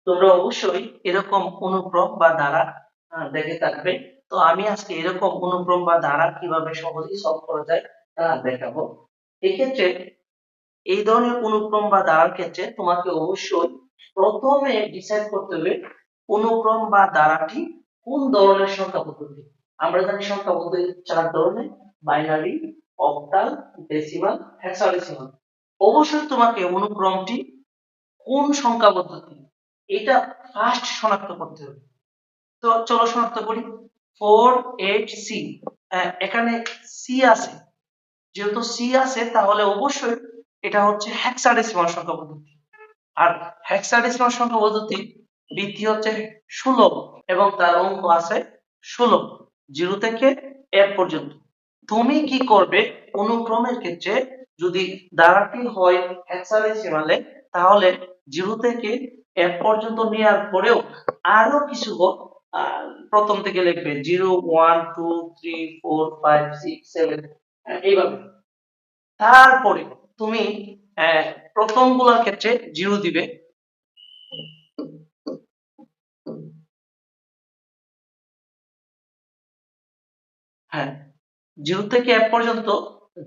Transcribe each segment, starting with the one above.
তোমরা অবশ্যই এরকম অনুক্রম বা ধারা দেখে থাকবে। তো আমি আজকে এরকম অনুক্রম বা ধারা কিভাবে সহজেই সলভ করা যায় তা দেখাবো। এক্ষেত্রে এই ধরনের অনুক্রম বা ধারার ক্ষেত্রে তোমাকে অবশ্যই প্রথমে ডিসাইড করতে হবে অনুক্রম বা ধারাটি কোন ধরনের সংখ্যা পদ্ধতি। আমরা জানি সংখ্যা পদ্ধতি 4 ধরনের: বাইনারি, অক্টাল, ডেসিমাল, হেক্সাডেসিমাল। অবশ্যই তোমাকে অনুক্রমটি কোন সংখ্যা পদ্ধতি এটা ফার্স্ট শনাক্ত করতে হবে। তো চলো শনাক্ত করি। 4 8 C, এখানে সি আছে, যেহেতু সি আছে তাহলে অবশ্যই এটা হচ্ছে হেক্সাডেসিমাল সংখ্যা পদ্ধতি। আর হেক্সাডেসিমাল সংখ্যা পদ্ধতি ভিত্তি হচ্ছে 16 এবং তার অঙ্ক আছে 16, 0 থেকে f পর্যন্ত। তুমি কি করবে অনুক্রমের ক্ষেত্রে, যদি ধারাটি হয় হেক্সাডেসিমালে তাহলে 0 থেকে f পর্যন্ত নেওয়ার পরেও আরো কিছু প্রথম থেকে লিখবে 0 1 2 3 4 5 6 7, এইভাবে। তারপরে তুমি প্রথম গুলার ক্ষেত্রে 0 দিবে, হ্যাঁ 0 থেকে f পর্যন্ত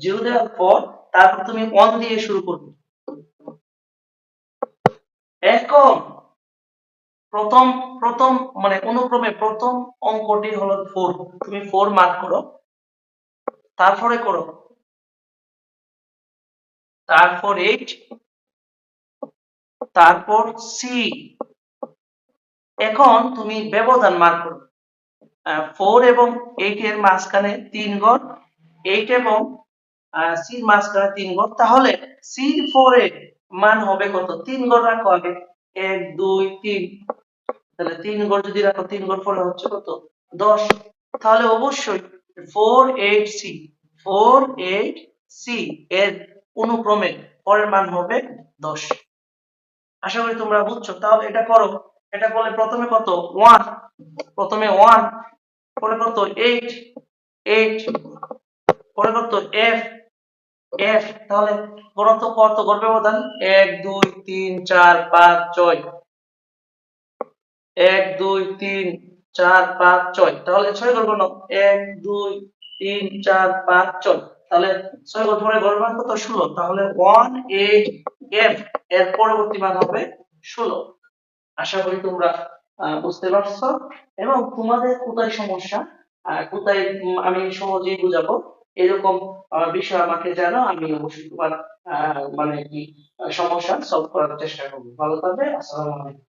0 দেওয়ার পর তারপর তুমি 1 দিয়ে শুরু করবে। এখন প্রথম প্রথম মানে অনুক্রমে প্রথম অঙ্কটি হলো 4, তুমি 4 মার্ক করো, তারপরে করো, তারপর 8, তারপর সি। এখন তুমি ব্যবধান মার্ক করো, 4 এবং 8 এর মাঝখানে 3 ঘর, 8 এবং সির মাঝখানে 3 ঘর, তাহলে C4 এর মান হবে কত? 3 ঘর রাখো আগে, 1 2 3, তাহলে 3 ঘর যদি রাখো 3 ঘর পরে হচ্ছে কত? 10। তাহলে অবশ্যই 4 8 C, 4 8 C এর অনুক্রমে পরের মান হবে 10। আশা করি তোমরা বুঝছো। তাহলে এটা করো, এটা করলে প্রথমে কত? 1, প্রথমে 1, পরে কত? 8 8, পরে কত? f f। তাহলে ঘনত্ব কত ঘর ব্যবধান? 1 2 3 4 5 6, 1 2 3 4 5 6, তাহলে 6 ঘর ঘন, 1 2 3 4 5 6, তাহলে 6 ঘর পরে ঘর মান কত? 16। তাহলে 1 8 f এর পরবর্তী মান হবে 16। আশা করি তোমরা বুঝতে পারছো। এবং তোমাদের কোথায় সমস্যা, কোথায় আমি সহজেই বুঝাবো এরকম বিষয় আমাকে জানাও, আমি অবশ্যই তোমার মানে কি সমস্যা সলভ করার চেষ্টা করবো। ভালো থাকবে। আসসালামু আলাইকুম।